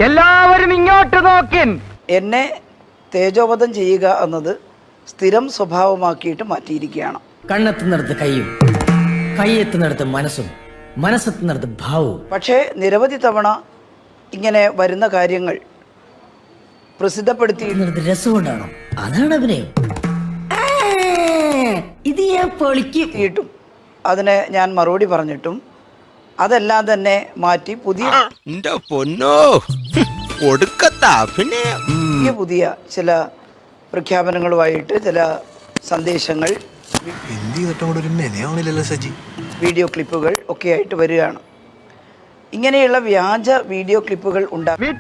എല്ലാവരും ഇങ്ങോട്ട് നോക്കിൻ. എന്നെ തേജോവധം ചെയ്യുക എന്നത് സ്ഥിരം സ്വഭാവമാക്കിയിട്ട് മാറ്റിയിരിക്കുകയാണ്. കണ്ണെത്തുന്നിടത്ത് കൈയും, കൈയെത്തുന്നിടത്ത് മനസ്സും, മനസ്സെത്തുന്നിടത്ത് ഭാവവും. പക്ഷേ നിരവധി തവണ ഇങ്ങനെ വരുന്ന കാര്യങ്ങൾ പ്രസിദ്ധപ്പെടുത്തിയിട്ട് രസമുണ്ടാണോ? അതാണ് അഭിനയം. ഇത് ഞാൻ പൊളിക്കും. അതിനെ ഞാൻ മറുപടി പറഞ്ഞിട്ടും അതെല്ലാം തന്നെ മാറ്റി പുതിയ പുതിയ ചില പ്രഖ്യാപനങ്ങളുമായിട്ട് ചില സന്ദേശങ്ങൾ, വീഡിയോ ക്ലിപ്പുകൾ ഒക്കെ ആയിട്ട് വരികയാണ്. ഇങ്ങനെയുള്ള വ്യാജ വീഡിയോ ക്ലിപ്പുകൾ ഉണ്ടാക്കാൻ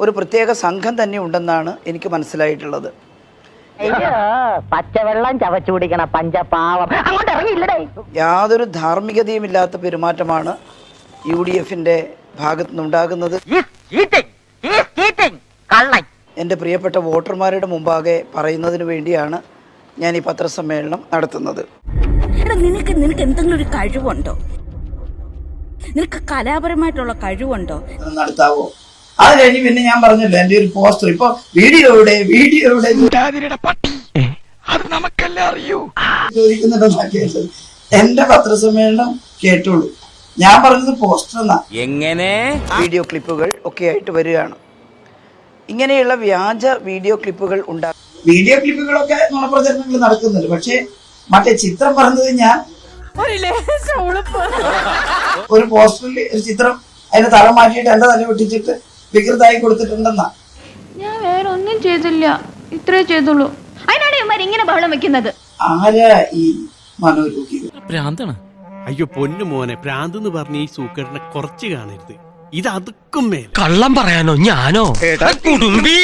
ഒരു പ്രത്യേക സംഘം തന്നെ ഉണ്ടെന്നാണ് എനിക്ക് മനസ്സിലായിട്ടുള്ളത്. പച്ചവെള്ളം ചവച്ചു കുടിക്കണ പഞ്ചപാവം അങ്ങോട്ട് ഇറങ്ങിയില്ലടേ. യാതൊരു ധാർമ്മികതയുമില്ലാത്ത പെരുമാറ്റമാണ് UDFന്റെ ഭാഗത്തു നിന്നുണ്ടാകുന്നത്. എൻ്റെ പ്രിയപ്പെട്ട വോട്ടർമാരുടെ മുമ്പാകെ പറയുന്നതിന് വേണ്ടിയാണ് ഞാൻ ഈ പത്രസമ്മേളനം നടത്തുന്നത്. നിനക്ക് എന്തെങ്കിലും ഒരു കഴിവുണ്ടോ? നിനക്ക് കലാപരമായിട്ടുള്ള കഴിവുണ്ടോ? നടത്താവോ? അത് കഴിഞ്ഞ് പിന്നെ ഞാൻ പറഞ്ഞല്ലോ എൻ്റെ ഒരു പോസ്റ്റർ ഇപ്പൊ വീഡിയോയുടെ ചോദിക്കുന്നുണ്ടെന്നാ കേട്ടത്. എന്റെ പത്രസമ്മേളനം കേട്ടോളൂ. ഞാൻ പറഞ്ഞത് പോസ്റ്റർ എന്നാ. എങ്ങനെ വീഡിയോ ക്ലിപ്പുകൾ ഒക്കെ ആയിട്ട് വരികയാണ്. ഇങ്ങനെയുള്ള വ്യാജ വീഡിയോ ക്ലിപ്പുകൾ വീഡിയോ ക്ലിപ്പുകളൊക്കെ നുണപ്രചരണങ്ങൾ നടക്കുന്നുണ്ട്. പക്ഷെ മറ്റേ ചിത്രം പറഞ്ഞത് ഞാൻ ഒരു പോസ്റ്ററിൽ ഒരു ചിത്രം അതിന്റെ തല മാറ്റിയിട്ട് എന്റെ തല വെട്ടിച്ചിട്ട് വികൃതായി കൊടുത്തിട്ടുണ്ടെന്നാ. ഞാൻ വേറെ ഒന്നും ചെയ്തില്ല, ഇത്രേ ചെയ്തുള്ളൂ. അതിനാണ് ഇവന്മാർ ഇങ്ങനെ ബഹളം വെക്കുന്നത്. ആരാ ഈ മനോരോഗി? ഭ്രാന്താണ്. അയ്യോ പൊന്നു മോനെ, ഭ്രാന്ത് എന്ന് പറഞ്ഞ ഈ സൂക്കേടിനെ കുറച്ച് കാണരുത്. ഇത് അതുക്കും മേൽ കള്ളം പറയാനോ ഞാനോ? കുടുംബി